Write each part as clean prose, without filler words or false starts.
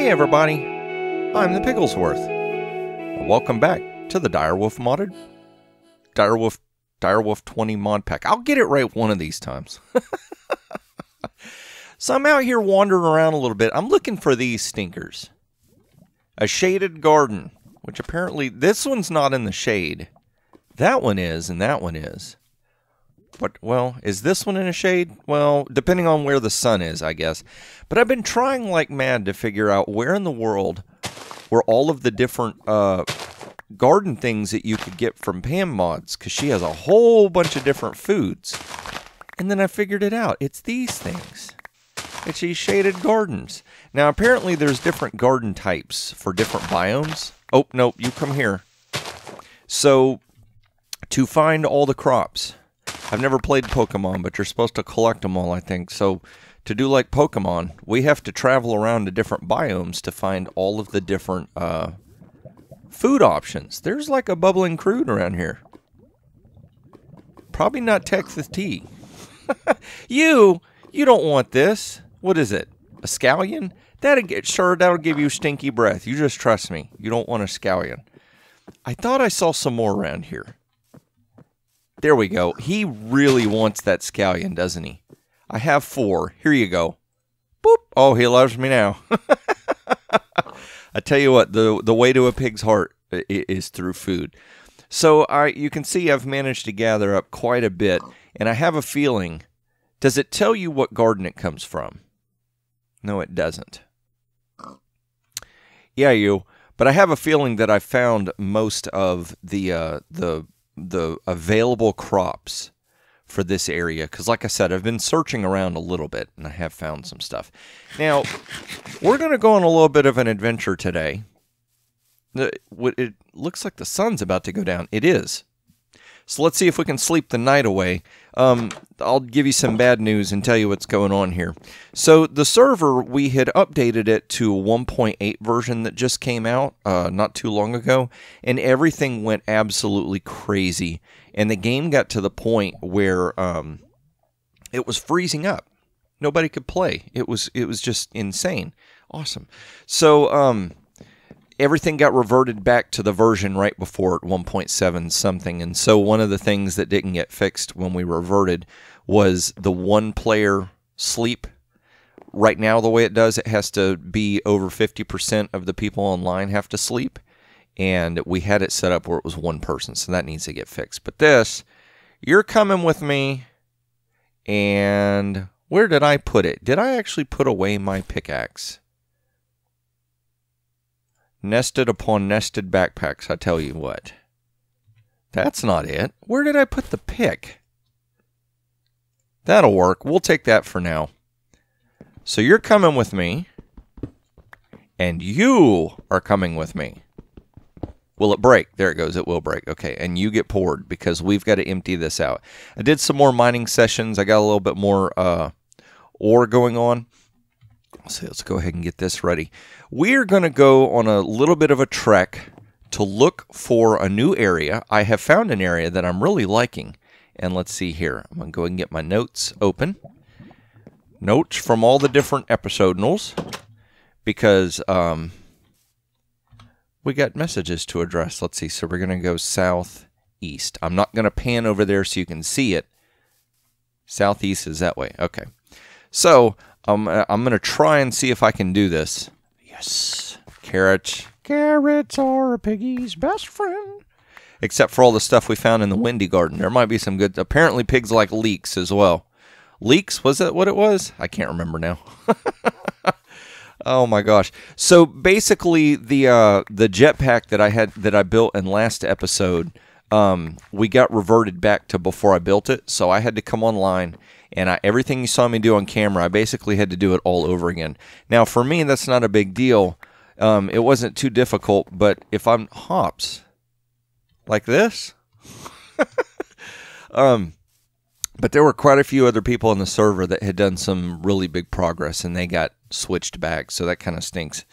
Hey everybody, I'm the Pigglesworth. Welcome back to the Direwolf modded Direwolf20 mod pack. I'll get it right one of these times. So I'm out here wandering around a little bit. I'm looking for these stinkers. A shaded garden, which apparently this one's not in the shade. That one is, and that one is. But, well, is this one in a shade? Well, depending on where the sun is, I guess. But I've been trying like mad to figure out where in the world were all of the different garden things that you could get from Pam Mods, because she has a whole bunch of different foods. And then I figured it out. It's these things. It's these shaded gardens. Now, apparently there's different garden types for different biomes. Oh, no, you come here. So, to find all the crops, I've never played Pokemon, but you're supposed to collect them all, I think. So, to do like Pokemon, we have to travel around to different biomes to find all of the different food options. There's like a bubbling crude around here. Probably not Texas tea. You don't want this. What is it? A scallion? That'll give you stinky breath. You just trust me. You don't want a scallion. I thought I saw some more around here. There we go. He really wants that scallion, doesn't he? I have 4. Here you go. Boop. Oh, he loves me now. I tell you what, the way to a pig's heart is through food. So you can see I've managed to gather up quite a bit, and I have a feeling. Does it tell you what garden it comes from? No, it doesn't. Yeah, but I have a feeling that I found most of the available crops for this area, because like I said, I've been searching around a little bit, and I have found some stuff. Now, we're going to go on a little bit of an adventure today. It looks like the sun's about to go down. It is. So let's see if we can sleep the night away. I'll give you some bad news and tell you what's going on here. So the server, we had updated it to a 1.8 version that just came out not too long ago, and everything went absolutely crazy. And the game got to the point where it was freezing up. Nobody could play. It was just insane. Awesome. So everything got reverted back to the version right before it, 1.7 something. And so one of the things that didn't get fixed when we reverted was the one-player sleep. Right now, the way it does, it has to be over 50% of the people online have to sleep. And we had it set up where it was one person, so that needs to get fixed. But this, you're coming with me, and where did I put it? Did I actually put away my pickaxe? Nested upon nested backpacks, I tell you what. That's not it. Where did I put the pick? That'll work. We'll take that for now. So you're coming with me, and you are coming with me. Will it break? There it goes. It will break. Okay, and you get poured because we've got to empty this out. I did some more mining sessions. I got a little bit more ore going on. So let's go ahead and get this ready. We're going to go on a little bit of a trek to look for a new area. I have found an area that I'm really liking. And let's see here. I'm going to go ahead and get my notes open. Notes from all the different episode notes. Because we got messages to address. Let's see. So we're going to go southeast. I'm not going to pan over there so you can see it. Southeast is that way. Okay. So I'm going to try and see if I can do this. Yes. Carrots. Carrots are a piggy's best friend. Except for all the stuff we found in the windy garden. There might be some good. Apparently pigs like leeks as well. Leeks? Was that what it was? I can't remember now. Oh my gosh. So basically the jetpack that I built in last episode, we got reverted back to before I built it. So I had to come online. And everything you saw me do on camera, I basically had to do it all over again. Now, for me, that's not a big deal. It wasn't too difficult, but if I'm hops like this, but there were quite a few other people on the server that had done some really big progress, and they got switched back, so that kind of stinks.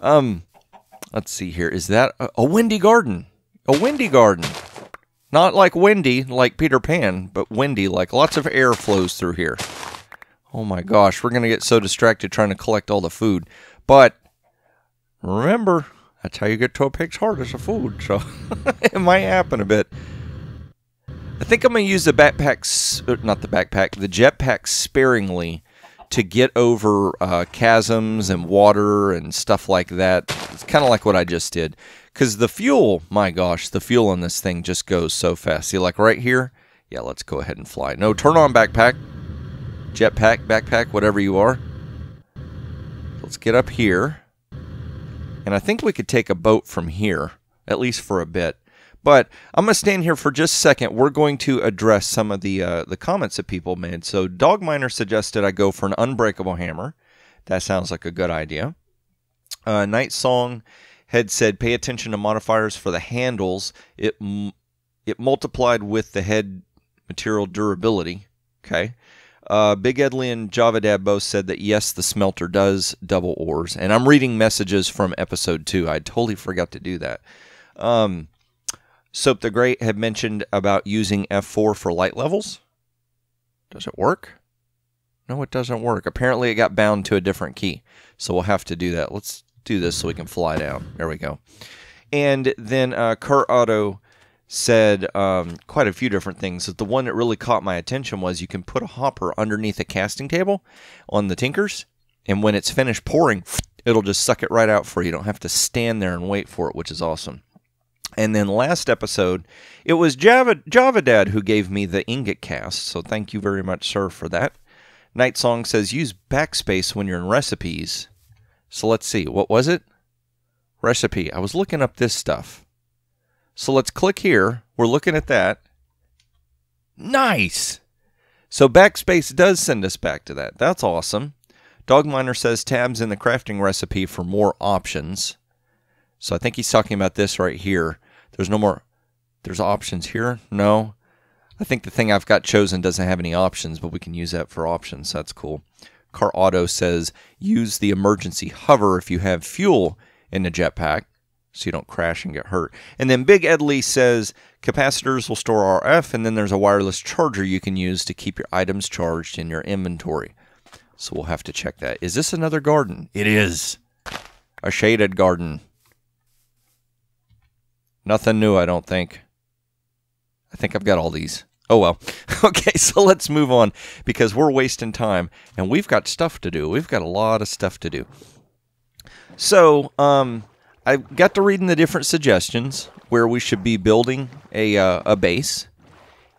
Let's see here. Is that a windy garden? A windy garden. Not like windy, like Peter Pan, but windy, like lots of air flows through here. Oh my gosh, we're going to get so distracted trying to collect all the food. But Remember, that's how you get to a pig's heart, as a food, so it might happen a bit. I think I'm going to use the jetpack sparingly to get over chasms and water and stuff like that. It's kind of like what I just did. Because the fuel, my gosh, the fuel on this thing just goes so fast. See, like right here? Yeah, let's go ahead and fly. No, turn on backpack. Jetpack, backpack, whatever you are. Let's get up here. And I think we could take a boat from here, at least for a bit. But I'm going to stand here for just a second. We're going to address some of the comments that people made. So Dogminer suggested I go for an unbreakable hammer. That sounds like a good idea. Night Song had said pay attention to modifiers for the handles. It multiplied with the head material durability. Okay. Big Edley and Javadad both said that yes, the smelter does double ores. And I'm reading messages from episode 2. I totally forgot to do that. Soap the Great had mentioned about using F4 for light levels. Does it work? No, it doesn't work. Apparently it got bound to a different key. So we'll have to do that. Let's do this so we can fly down. There we go. And then Kurt Otto said quite a few different things. The one that really caught my attention was you can put a hopper underneath a casting table on the Tinkers, and when it's finished pouring, it'll just suck it right out for you. You don't have to stand there and wait for it, which is awesome. And then last episode, it was Javadad who gave me the ingot cast, so thank you very much, sir, for that. Night Song says use backspace when you're in recipes. So let's see, what was it? Recipe. I was looking up this stuff. So let's click here. We're looking at that. Nice! So backspace does send us back to that. That's awesome. Dogminer says tabs in the crafting recipe for more options. So I think he's talking about this right here. There's no more. There's options here? No. I think the thing I've got chosen doesn't have any options, but we can use that for options. That's cool. Car Auto says use the emergency hover if you have fuel in the jetpack so you don't crash and get hurt. And then Big Edley says capacitors will store RF, and then there's a wireless charger you can use to keep your items charged in your inventory. So we'll have to check that. Is this another garden? It is. A shaded garden. Nothing new, I don't think. I think I've got all these. Oh, well. Okay, so let's move on because we're wasting time, and we've got stuff to do. We've got a lot of stuff to do. So, I got to reading the different suggestions where we should be building a base,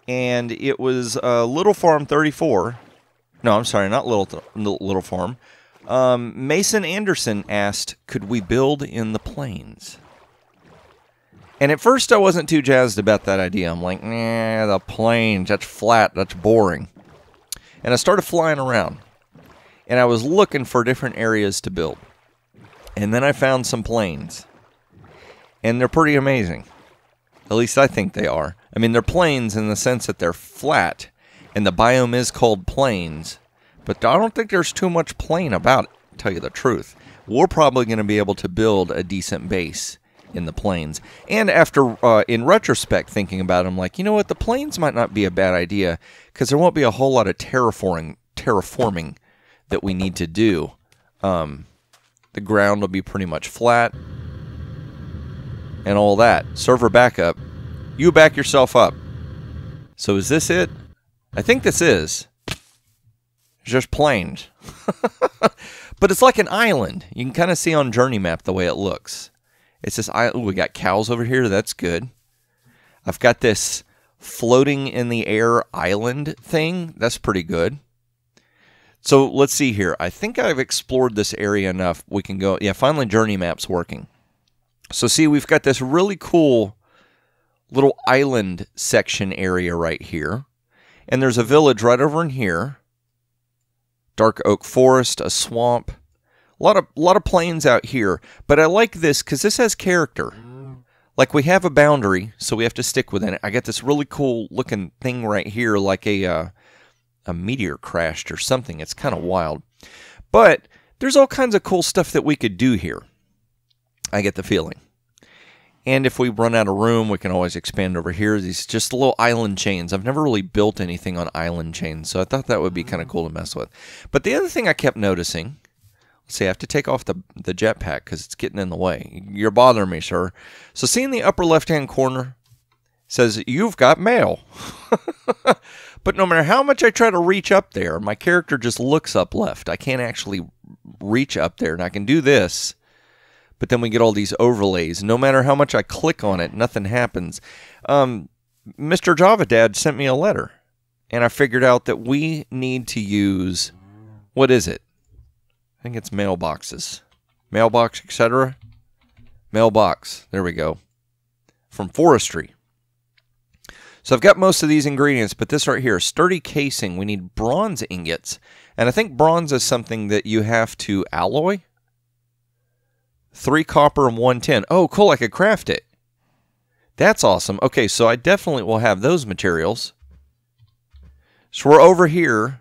and it was Little Farm 34. No, I'm sorry, not Little Farm. Mason Anderson asked, could we build in the plains? And at first I wasn't too jazzed about that idea. I'm like, nah, the plains, that's flat, that's boring. And I started flying around. And I was looking for different areas to build. And then I found some plains. And they're pretty amazing. At least I think they are. I mean, they're plains in the sense that they're flat. And the biome is called plains. But I don't think there's too much plain about it, to tell you the truth. We're probably going to be able to build a decent base in the plains. And after, in retrospect, thinking about it, I'm like, you know what, the plains might not be a bad idea, because there won't be a whole lot of terraforming that we need to do. The ground will be pretty much flat, and all that. Server backup. You back yourself up. So is this it? I think this is. It's just plains. But it's like an island. You can kind of see on Journey Map the way it looks. It's this island. Ooh, we got cows over here. That's good. I've got this floating in the air island thing. That's pretty good. So let's see here. I think I've explored this area enough. We can go. Yeah, finally Journey Map's working. So see, we've got this really cool little island section area right here. And there's a village right over in here. Dark oak forest, a swamp. A lot of plains out here, but I like this because this has character. Like we have a boundary, so we have to stick within it. I got this really cool looking thing right here, like a meteor crashed or something. It's kind of wild, but there's all kinds of cool stuff that we could do here. I get the feeling. And if we run out of room, we can always expand over here. These just little island chains. I've never really built anything on island chains, so I thought that would be kind of cool to mess with. But the other thing I kept noticing See, I have to take off the jetpack because it's getting in the way. You're bothering me, sir. So see in the upper left-hand corner, says, you've got mail. But no matter how much I try to reach up there, my character just looks up left. I can't actually reach up there, and I can do this. But then we get all these overlays. No matter how much I click on it, nothing happens. Mr. Java Dad sent me a letter, and I figured out that we need to use, what is it? I think it's mailboxes. Mailbox, etc. Mailbox. There we go. From forestry. So I've got most of these ingredients, but this right here, sturdy casing, we need bronze ingots. And I think bronze is something that you have to alloy. 3 copper and 1 tin. Oh, cool, I could craft it. That's awesome. Okay, so I definitely will have those materials. So we're over here.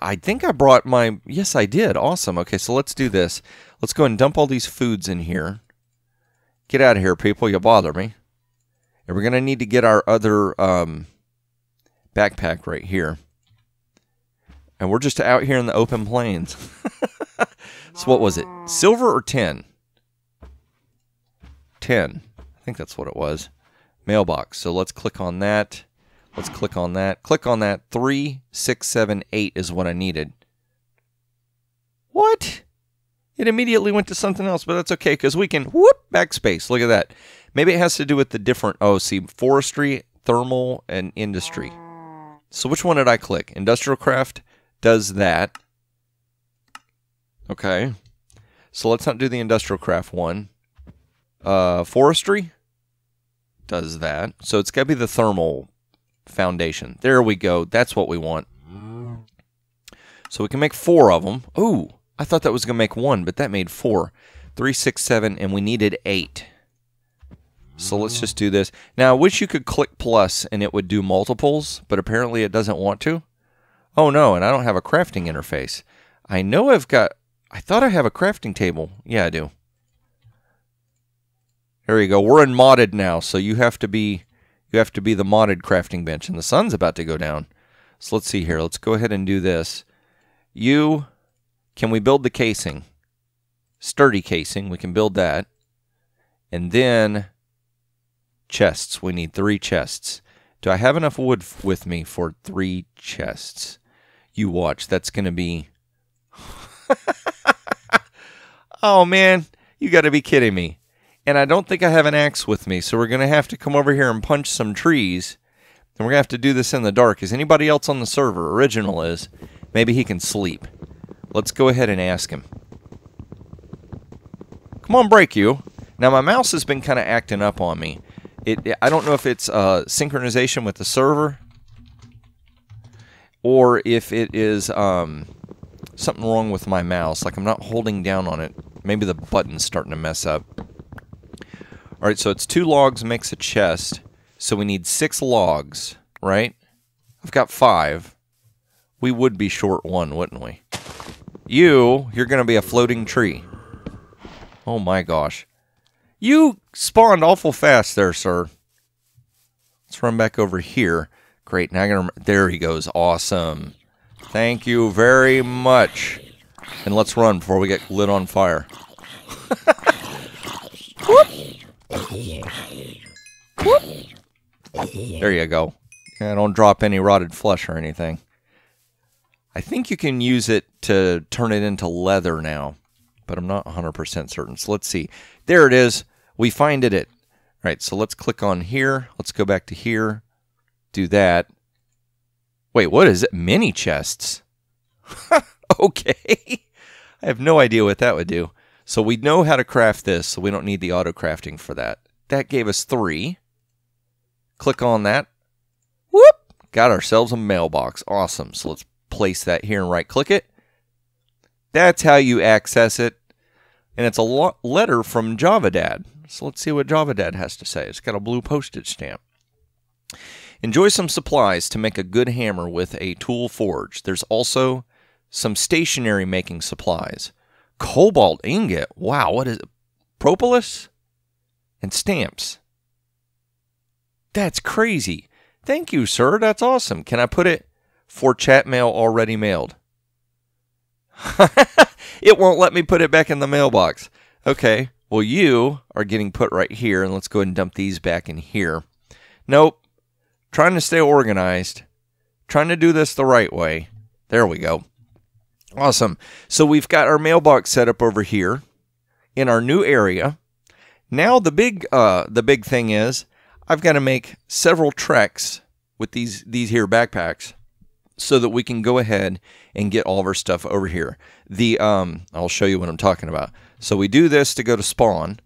I think I brought my, yes I did, awesome. Okay, so let's do this. Let's go and dump all these foods in here. Get out of here, people, you bother me. And we're going to need to get our other backpack right here. And we're just out here in the open plains. So what was it? Silver or tin? Tin. I think that's what it was. Mailbox. So let's click on that. Let's click on that. Click on that. 3, 6, 7, 8 is what I needed. What? It immediately went to something else, but that's okay because we can, whoop, backspace. Look at that. Maybe it has to do with the different, oh, see, forestry, thermal, and industry. So which one did I click? Industrial craft does that. Okay. So let's not do the industrial craft one. Forestry does that. So it's got to be the thermal foundation. There we go. That's what we want. So we can make 4 of them. Ooh, I thought that was going to make 1, but that made 4. 3, 6, 7, and we needed 8. So let's just do this. Now, I wish you could click plus and it would do multiples, but apparently it doesn't want to. Oh no, and I don't have a crafting interface. I know I've got, I thought I have a crafting table. Yeah, I do. There you go. We're in modded now, so you have to be the modded crafting bench, and the sun's about to go down. So let's see here. Let's go ahead and do this. Can we build the casing? Sturdy casing, we can build that. And then chests. We need 3 chests. Do I have enough wood with me for 3 chests? You watch. That's going to be... Oh, man. You got to be kidding me. And I don't think I have an axe with me, so we're going to have to come over here and punch some trees. And we're going to have to do this in the dark. Is anybody else on the server? Original is. Maybe he can sleep. Let's go ahead and ask him. Come on, break you. Now, my mouse has been kind of acting up on me. I don't know if it's synchronization with the server or if it is something wrong with my mouse. Like I'm not holding down on it. Maybe the button's starting to mess up. Alright, so it's 2 logs makes a chest. So we need 6 logs, right? I've got 5. We would be short 1, wouldn't we? You're going to be a floating tree. Oh my gosh. You spawned awful fast there, sir. Let's run back over here. Great. Now I gotta there he goes. Awesome. Thank you very much. And let's run before we get lit on fire. Whoop. Whoop. There you go. Yeah, don't drop any rotted flesh or anything. I think you can use it to turn it into leather now, but I'm not 100% certain. So let's see. There it is. We finded it. All right, so let's click on here. Let's go back to here. Do that. Wait, what is it? Mini chests. Okay. I have no idea what that would do. So we know how to craft this, so we don't need the auto crafting for that. That gave us 3. Click on that. Whoop! Got ourselves a mailbox. Awesome. So let's place that here and right-click it. That's how you access it. And it's a letter from Java Dad. So let's see what Java Dad has to say. It's got a blue postage stamp. Enjoy some supplies to make a good hammer with a tool forge. There's also some stationery making supplies. Cobalt ingot. Wow, what is it? Propolis? And stamps. That's crazy. Thank you, sir. That's awesome. Can I put it for chat mail already mailed? It won't let me put it back in the mailbox. Okay, well, you are getting put right here, and let's go ahead and dump these back in here. Nope. Trying to stay organized. Trying to do this the right way. There we go. Awesome. So we've got our mailbox set up over here in our new area. Now the big thing is I've got to make several treks with these here backpacks so that we can go ahead and get all of our stuff over here. I'll show you what I'm talking about. So we do this to go to spawn,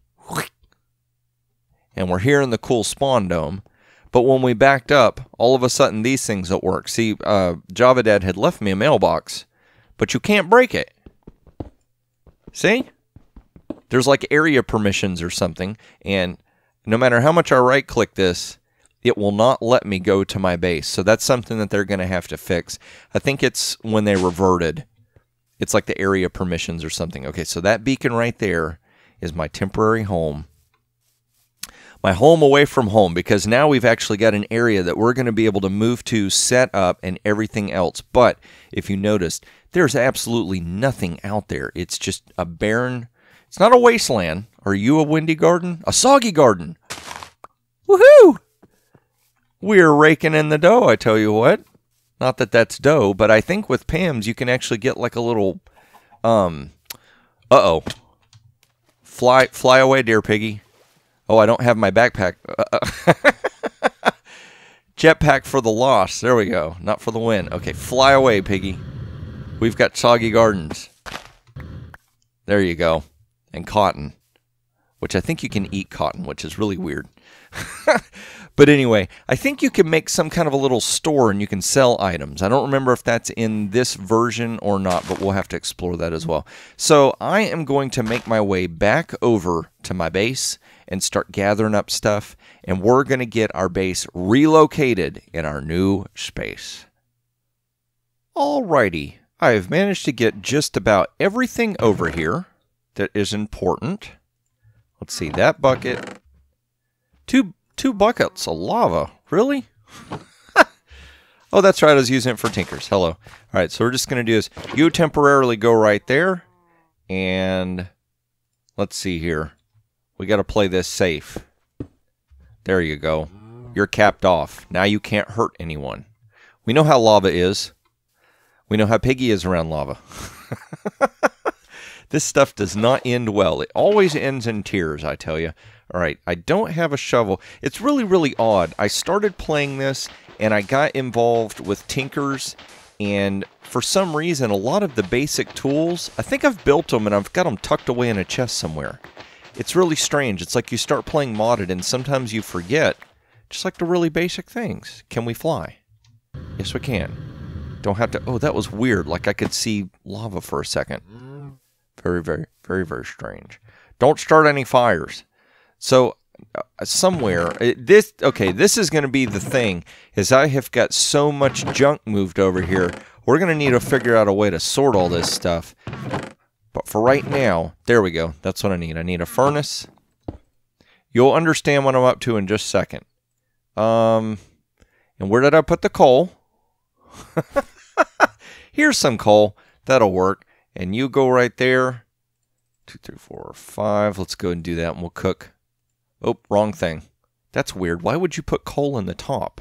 and we're here in the cool spawn dome. But when we backed up, all of a sudden these things don't work. See, Java Dad had left me a mailbox, but you can't break it. See? There's like area permissions or something, and no matter how much I right-click this, it will not let me go to my base. So that's something that they're going to have to fix. I think it's when they reverted. It's like the area permissions or something. Okay, so that beacon right there is my temporary home. My home away from home, because now we've actually got an area that we're going to be able to move to, set up, and everything else. But if you noticed, there's absolutely nothing out there. It's just a barren, it's not a wasteland. Are you a windy garden? A soggy garden. Woohoo! We're raking in the dough, I tell you what. Not that that's dough, but I think with Pam's you can actually get like a little, uh-oh. Fly away, dear piggy. Oh, I don't have my backpack. Jetpack for the loss. There we go. Not for the win. Okay, fly away, piggy. We've got soggy gardens. There you go. And cotton. Which I think you can eat cotton, which is really weird. But anyway, I think you can make some kind of a little store and you can sell items. I don't remember if that's in this version or not, but we'll have to explore that as well. So I am going to make my way back over to my base and start gathering up stuff, and we're going to get our base relocated in our new space. Alrighty, I've managed to get just about everything over here that is important. Let's see, that bucket. Two buckets of lava. Really? Oh, that's right. I was using it for Tinkers. Hello. All right, so we're just going to do this. You temporarily go right there. And let's see here. We got to play this safe. There you go. You're capped off. Now you can't hurt anyone. We know how lava is. We know how Piggy is around lava. This stuff does not end well. It always ends in tears, I tell you. All right, I don't have a shovel. It's really, really odd. I started playing this, and I got involved with Tinkers, and for some reason, a lot of the basic tools, I think I've built them, and I've got them tucked away in a chest somewhere. It's really strange. It's like you start playing modded, and sometimes you forget, just like the really basic things. Can we fly? Yes, we can. Don't have to... Oh, that was weird. Like I could see lava for a second. Very, very, very, very strange. Don't start any fires. So, somewhere, this is going to be the thing, is I have got so much junk moved over here, we're going to need to figure out a way to sort all this stuff. But for right now, there we go, that's what I need. I need a furnace. You'll understand what I'm up to in just a second. And where did I put the coal? Here's some coal, that'll work. And you go right there. 2, 3, 4, 5, let's go and do that, and we'll cook. Oh, wrong thing. That's weird. Why would you put coal in the top?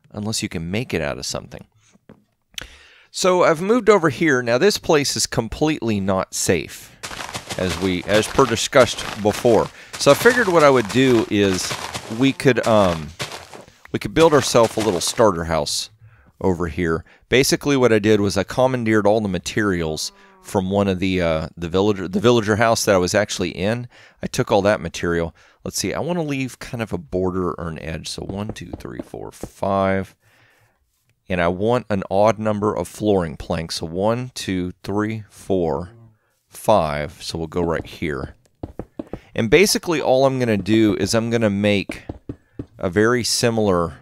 Unless you can make it out of something. So I've moved over here. Now this place is completely not safe, as per discussed before. So I figured what I would do is we could build ourselves a little starter house over here. Basically what I did was I commandeered all the materials from one of the villager house that I was actually in. I took all that material. Let's see, I want to leave kind of a border or an edge. So 1, 2, 3, 4, 5. And I want an odd number of flooring planks. So 1, 2, 3, 4, 5. So we'll go right here. And basically all I'm going to do is I'm going to make a very similar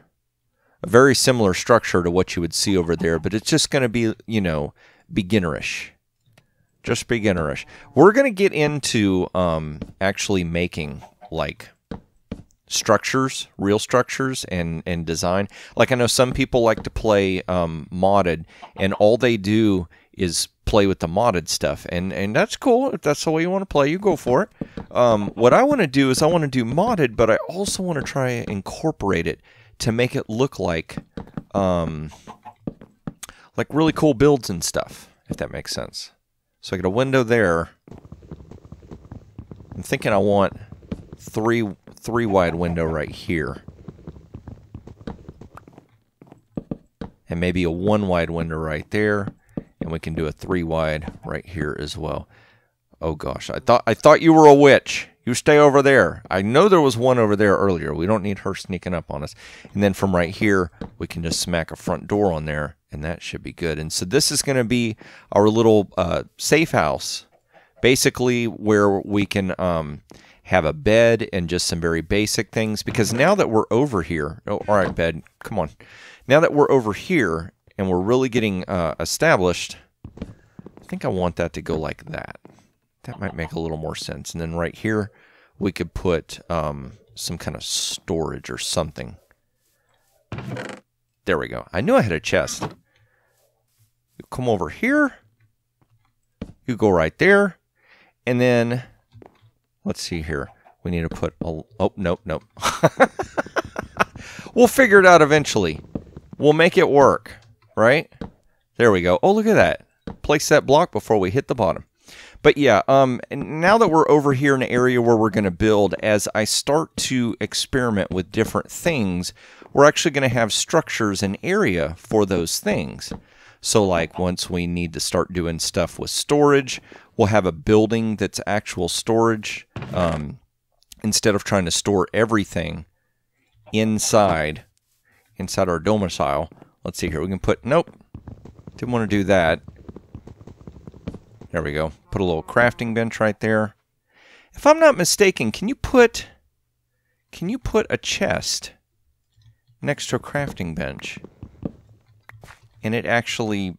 structure to what you would see over there. But it's just going to be, you know, beginnerish. Just beginnerish. We're going to get into actually making like structures, real structures, and design. Like I know some people like to play modded, and all they do is play with the modded stuff, and that's cool. If that's the way you want to play, you go for it. What I want to do is I want to do modded, but I also want to try and incorporate it to make it look like really cool builds and stuff, if that makes sense. So I get a window there. I'm thinking I want three wide window right here. And maybe a 1 wide window right there. And we can do a 3 wide right here as well. Oh gosh, I thought you were a witch. You stay over there. I know there was one over there earlier. We don't need her sneaking up on us. And then from right here, we can just smack a front door on there, and that should be good. And so this is going to be our little safe house, basically where we can have a bed and just some very basic things. Because now that we're over here, oh, all right, bed, come on. Now that we're over here and we're really getting established, I think I want that to go like that. That might make a little more sense. And then right here, we could put some kind of storage or something. There we go. I knew I had a chest. You come over here. You go right there. And then, let's see here. We need to put a... Oh, nope. We'll figure it out eventually. We'll make it work, right? There we go. Oh, look at that. Place that block before we hit the bottom. But yeah, now that we're over here in an area where we're going to build, as I start to experiment with different things, we're actually going to have structures and area for those things. So like once we need to start doing stuff with storage, we'll have a building that's actual storage, instead of trying to store everything inside our domicile. Let's see here. We can put, nope, didn't want to do that. There we go. Put a little crafting bench right there. If I'm not mistaken, can you put a chest next to a crafting bench? And it actually,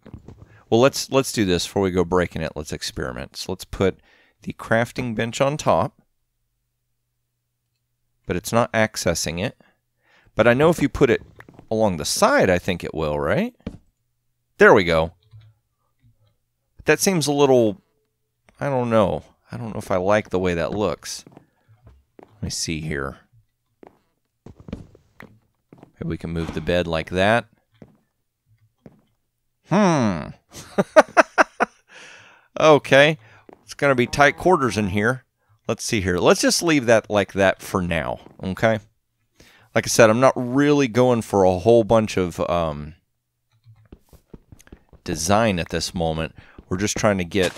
well, let's do this before we go breaking it. Let's experiment. So let's put the crafting bench on top, but it's not accessing it. But I know if you put it along the side, I think it will, right? There we go. That seems a little, I don't know. I don't know if I like the way that looks. Let me see here. Maybe we can move the bed like that. Okay. It's going to be tight quarters in here. Let's see here. Let's just leave that like that for now. Okay. Like I said, I'm not really going for a whole bunch of design at this moment. We're just trying to get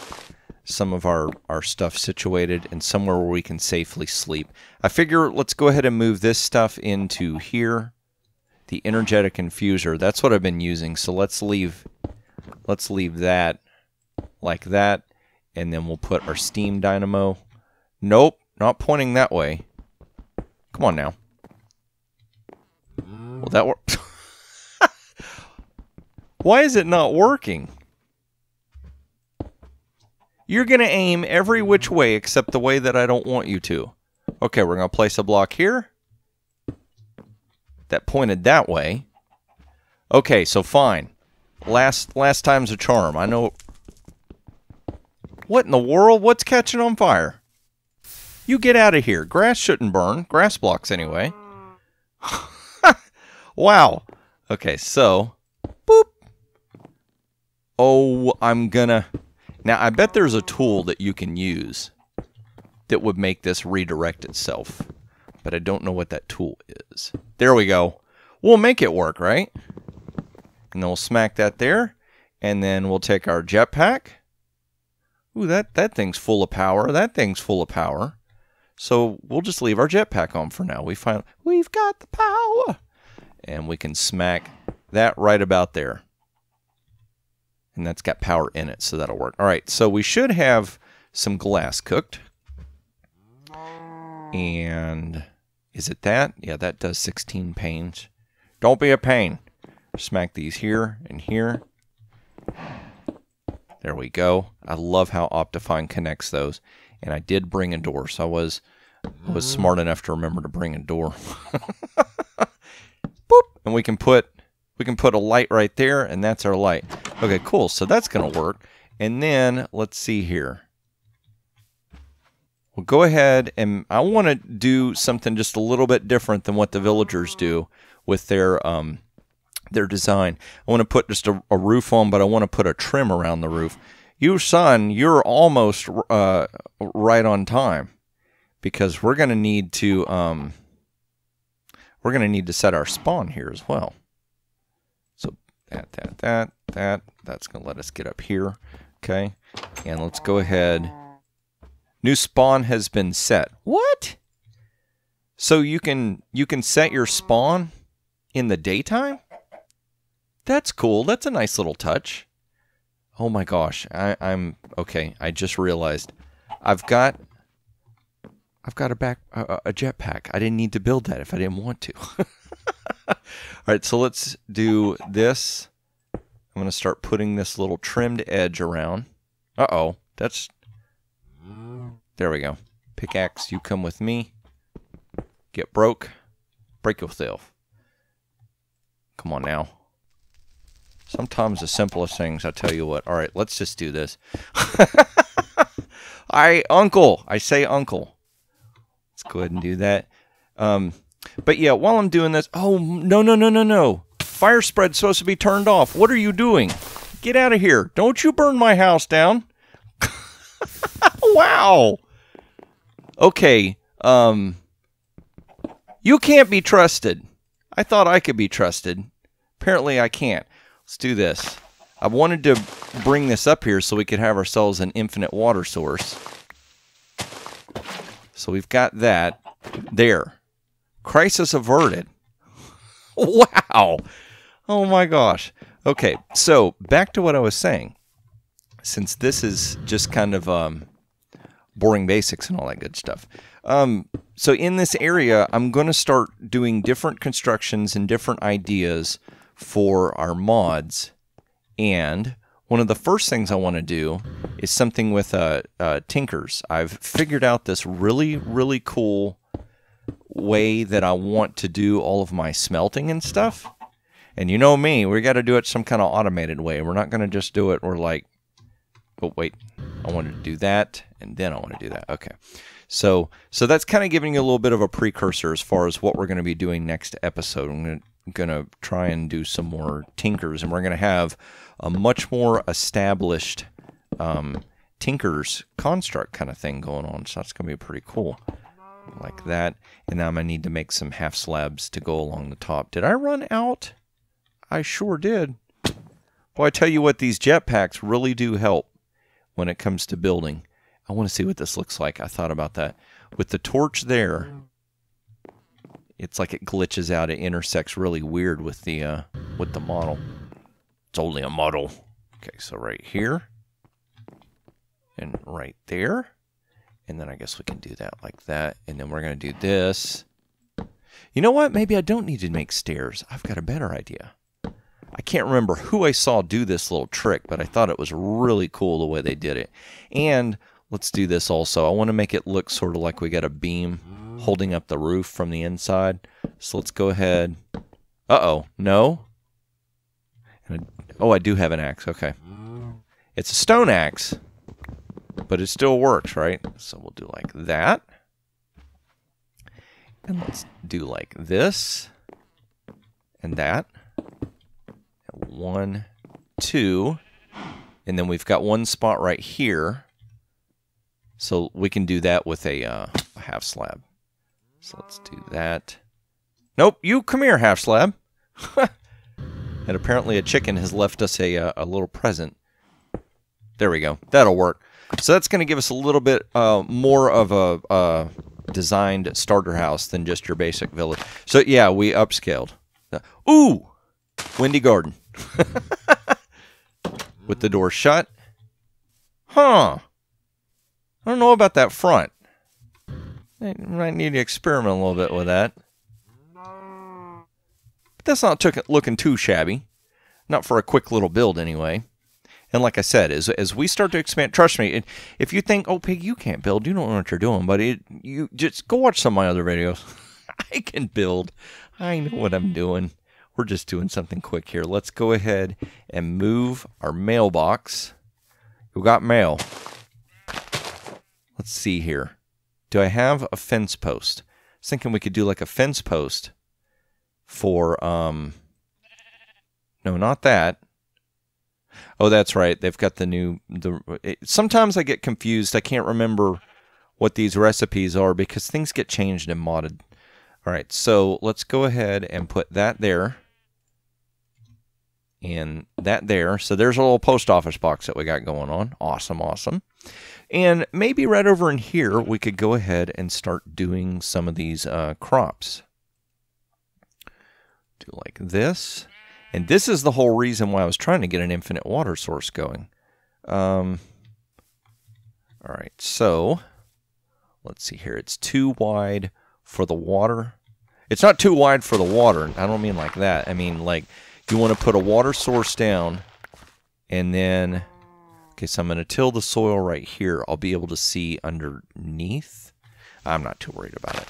some of our stuff situated and somewhere where we can safely sleep. I figure let's go ahead and move this stuff into here. The energetic infuser, that's what I've been using. So let's leave that like that. And then we'll put our steam dynamo. Nope, not pointing that way. Come on now. Will that work? Why is it not working? You're going to aim every which way except the way that I don't want you to. Okay, we're going to place a block here. That pointed that way. Okay, so fine. Last time's a charm. I know. What in the world? What's catching on fire? You get out of here. Grass shouldn't burn. Grass blocks anyway. Wow. Okay, so. Boop. Oh, I'm gonna... Now, I bet there's a tool that you can use that would make this redirect itself. But I don't know what that tool is. There we go. We'll make it work, right? And then we'll smack that there. And then we'll take our jetpack. Ooh, that thing's full of power. That thing's full of power. So we'll just leave our jetpack on for now. We've got the power. And we can smack that right about there. And that's got power in it, so that'll work. All right, so we should have some glass cooked. And is it that? Yeah, that does 16 panes. Don't be a pain. Smack these here and here. There we go. I love how Optifine connects those. And I did bring a door, so I was smart enough to remember to bring a door. Boop. And we can put a light right there, and that's our light. Okay, cool. So that's going to work. And then, let's see here. We'll go ahead and I want to do something just a little bit different than what the villagers do with their design. I want to put just a roof on, but I want to put a trim around the roof. You, son, you're almost right on time, because we're going to need to set our spawn here as well. So that's going to let us get up here. Okay, and let's go ahead. New spawn has been set. What? So you can set your spawn in the daytime? That's cool. That's a nice little touch. Oh my gosh. I'm okay. I just realized I've got a jetpack. I didn't need to build that if I didn't want to. All right, so let's do this. I'm going to start putting this little trimmed edge around. Uh-oh. There we go. Pickaxe, you come with me. Get broke. Break yourself. Come on now. Sometimes the simplest things, I tell you what. All right, let's just do this. Uncle. I say uncle. Let's go ahead and do that. But yeah, while I'm doing this... Oh, no. Fire spread's supposed to be turned off. What are you doing? Get out of here. Don't you burn my house down. Wow. Okay, you can't be trusted. I thought I could be trusted. Apparently I can't. Let's do this. I wanted to bring this up here so we could have ourselves an infinite water source. So we've got that. There. Crisis averted. Wow. Oh my gosh. Okay, so back to what I was saying. Since this is just kind of... boring basics and all that good stuff. So in this area, I'm going to start doing different constructions and different ideas for our mods. And one of the first things I want to do is something with tinkers. I've figured out this really, really cool way that I want to do all of my smelting and stuff. And you know me, we got to do it some kind of automated way. We're not going to just do it, we're like, oh, wait. I wanted to do that, and then I want to do that. Okay. So that's kind of giving you a little bit of a precursor as far as what we're going to be doing next episode. I'm going to try and do some more tinkers, and we're going to have a much more established tinkers construct kind of thing going on. So that's going to be pretty cool. Like that. And now I'm going to need to make some half slabs to go along the top. Did I run out? I sure did. Well, I tell you what, these jetpacks really do help when it comes to building. I want to see what this looks like. I thought about that. With the torch there, it's like it glitches out. It intersects really weird with the model. It's only a model. Okay, so right here. And right there. And then I guess we can do that like that. And then we're going to do this. You know what? Maybe I don't need to make stairs. I've got a better idea. I can't remember who I saw do this little trick, but I thought it was really cool the way they did it. And let's do this also. I want to make it look sort of like we got a beam holding up the roof from the inside. So let's go ahead. Uh-oh. No? Oh, I do have an axe. Okay. It's a stone axe, but it still works, right? So we'll do like that. And let's do like this and that. 1, 2, and then we've got one spot right here, so we can do that with a half slab. So let's do that. Nope, you come here, half slab. And apparently a chicken has left us a little present. There we go. That'll work. So that's going to give us a little bit more of a designed starter house than just your basic village. So yeah, we upscaled. Ooh! Windy garden. With the door shut. Huh. I don't know about that front. I might need to experiment a little bit with that. But that's not looking too shabby. Not for a quick little build anyway. And like I said, as we start to expand, trust me, if you think, oh, Pig, you can't build, you don't know what you're doing, but you just go watch some of my other videos. I can build. I know what I'm doing. We're just doing something quick here. Let's go ahead and move our mailbox We got mail. Let's see here. Do I have a fence post? I was thinking we could do like a fence post for, no, not that. Oh, that's right. They've got the new, sometimes I get confused. I can't remember what these recipes are because things get changed and modded. All right, so let's go ahead and put that there. And that there. So there's a little post office box that we got going on. Awesome, awesome. And maybe right over in here, we could go ahead and start doing some of these crops. Do like this. And this is the whole reason why I was trying to get an infinite water source going. All right, so let's see here. It's too wide for the water. It's not too wide for the water. I don't mean like that. I mean like you want to put a water source down and then, okay, so I'm going to till the soil right here. I'll be able to see underneath. I'm not too worried about it.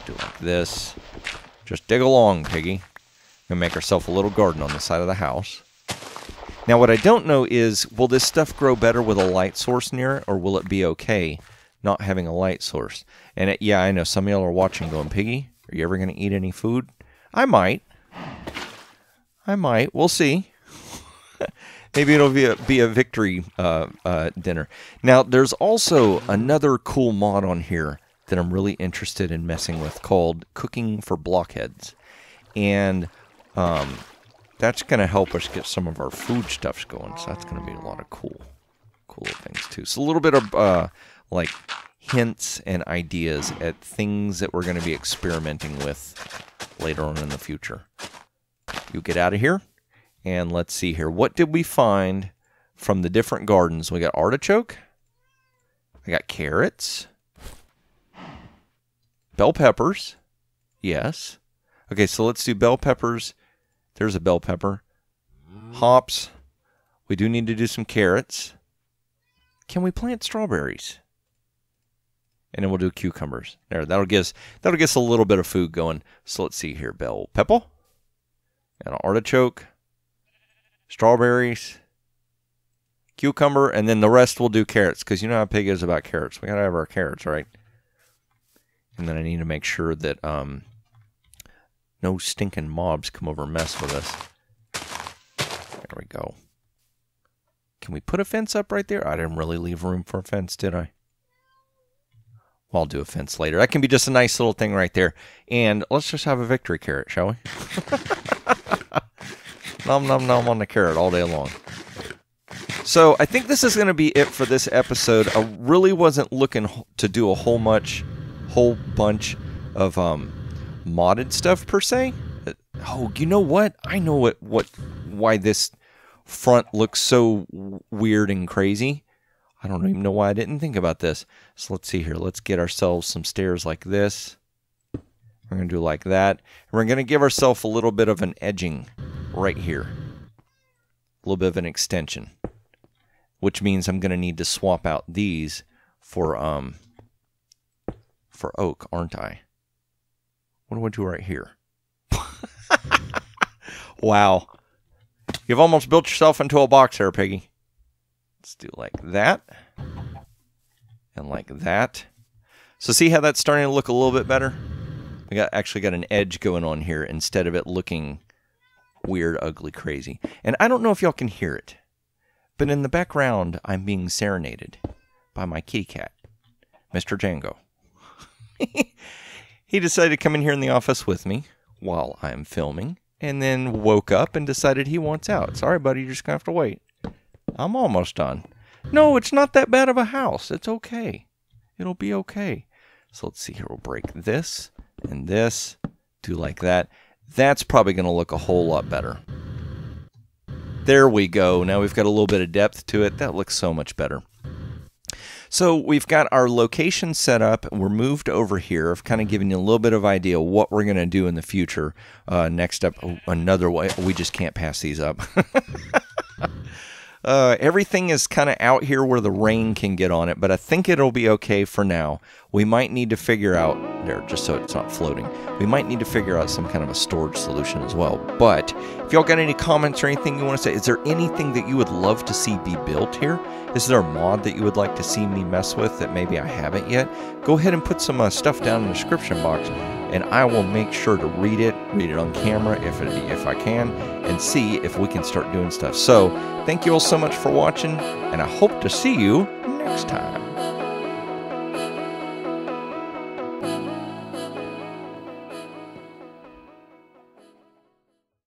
Do it like this. Just dig along, piggy. We're going to make ourselves a little garden on the side of the house. Now, what I don't know is, will this stuff grow better with a light source near it, or will it be okay not having a light source? And yeah, I know some of y'all are watching going, Piggy, are you ever going to eat any food? I might. We'll see. Maybe it'll be a victory dinner. Now, there's also another cool mod on here that I'm really interested in messing with called Cooking for Blockheads. And that's going to help us get some of our food stuffs going. So that's going to be a lot of cool things too. So a little bit of like hints and ideas at things that we're going to be experimenting with later on in the future. You get out of here. And let's see here. What did we find from the different gardens? We got artichoke. I got carrots. Bell peppers. Yes. Okay, so let's do bell peppers. There's a bell pepper. Hops. We do need to do some carrots. Can we plant strawberries? And then we'll do cucumbers. There, that'll get us a little bit of food going. So let's see here. Bell pepper. And an artichoke. Strawberries, cucumber, and then the rest we'll do carrots, because you know how Pig is about carrots. We got to have our carrots, right? And then I need to make sure that no stinking mobs come over and mess with us. There we go. Can we put a fence up right there? I didn't really leave room for a fence, did I? Well, I'll do a fence later. That can be just a nice little thing right there. And let's just have a victory carrot, shall we? Nom nom nom on the carrot all day long. So I think this is going to be it for this episode. I really wasn't looking to do a whole bunch of modded stuff per se. Oh, you know what? I know why this front looks so weird and crazy. I don't even know why I didn't think about this. So let's see here. Let's get ourselves some stairs like this. We're going to do like that. And we're going to give ourselves a little bit of an edging right here. A little bit of an extension. Which means I'm going to need to swap out these for oak, aren't I? What do I do right here? Wow. You've almost built yourself into a box there, Piggy. Let's do like that. And like that. So see how that's starting to look a little bit better? We actually got an edge going on here instead of it looking weird, ugly, crazy. And I don't know if y'all can hear it, but in the background, I'm being serenaded by my kitty cat, Mr. Django. He decided to come in here in the office with me while I'm filming, and then woke up and decided he wants out. Sorry, buddy, you're just going to have to wait. I'm almost done. No, it's not that bad of a house. It's okay. It'll be okay. So let's see here. We'll break this and this. Do like that. That's probably going to look a whole lot better. There we go. Now we've got a little bit of depth to it. That looks so much better. So we've got our location set up. We're moved over here. I've kind of given you a little bit of idea what we're going to do in the future. Next up, another way. We just can't pass these up. Everything is kind of out here where the rain can get on it, but I think it'll be okay for now. We might need to figure out, there, just so it's not floating, we might need to figure out some kind of a storage solution as well. But if y'all got any comments or anything you want to say, is there anything that you would love to see be built here? Is there a mod that you would like to see me mess with that maybe I haven't yet? Go ahead and put some stuff down in the description box, and I will make sure to read it on camera if I can, and see if we can start doing stuff. So, thank you all so much for watching, and I hope to see you next time.